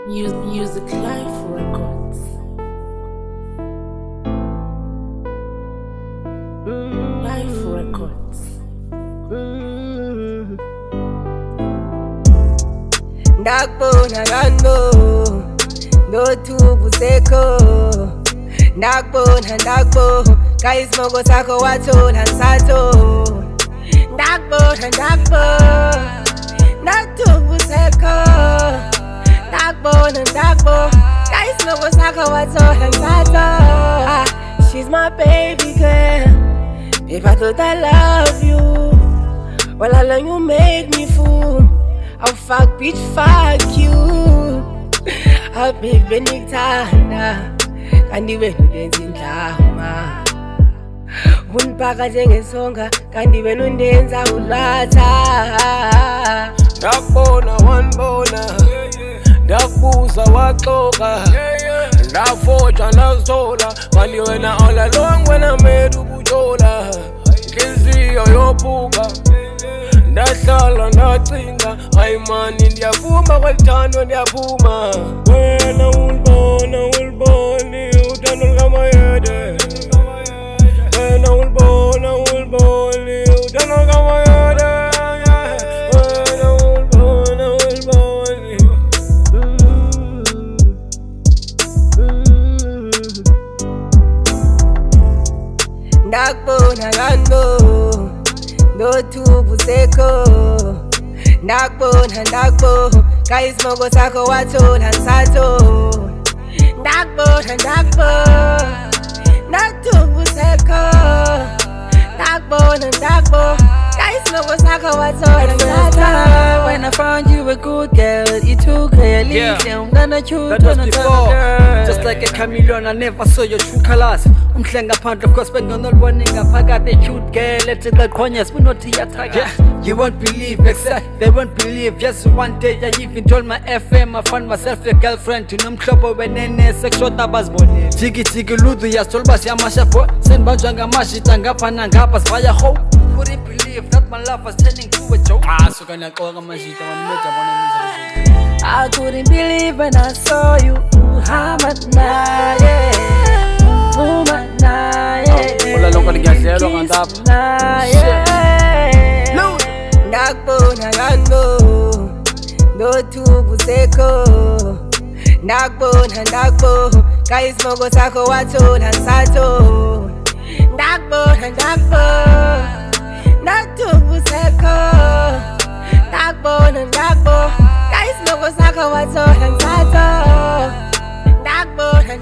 Music Life Records. Life Records. Ndakubona kano ndothubuseko ndakubona kayisimoko sakho wathola ngisato ndakubona ndothubuseko ndakubona kayisimoko sakho wathola ngisato. She's my baby girl. If I thought I love you, well I learn you make me fool. Oh fuck bitch, fuck you. Baby ngikuthanda kanti wena undenza indlama, unibhaka njengesonga kanti wena undenza ulatha. Ndakubona wanibona, ndakubuza waxoka, ndafoja ndazola kanti wena all along wena made ubujola. Inhliziyo yophuka ndahlala ndacinga, hayi mani ndiyavuma kwalithando ndiyavuma. Wena uliboni uthando lukamayede, wena uliboni uthando lukamayede, wena uliboni. Ndakubona kano ndothubuseko ndakubona kayisimoko sakho wathola ngisato ndakubona ndothubuseko ndakubona kayisimoko sakho wathola ngisato. When I found you a good girl, you took her leave. I'm gonna choose that was another before. girl. Just like a chameleon, I never saw your true colors. Umhlenga phandle, of course, benginolibone ngaphakathi a cute girl. Ethi qaqhonya sinothi yathaka. You won't believe, except they won't believe. Just one day I even told my FM I found myself a girlfriend. Nomhlobo wenene sekushota bazibone. Jiki jiki ludu yasolba siyamashapo. Senbanjwa ngamashita ngapha nangapha sivaya ho. Couldn't believe that my love was turning to a joke. Suka naqoka mashita wanimeta bona misery. I couldn't believe when I saw you. Muhammad naye, Muhammad naye. Ola longa ngiyadlelwa ngandapha. Naye. Ndakubona kano ndothubuseko ndakubona kayisimoko sakho wathola ngisato ndakubona ndothubuseko ndakubona kayisimoko sakho wathola ngisato ndakubona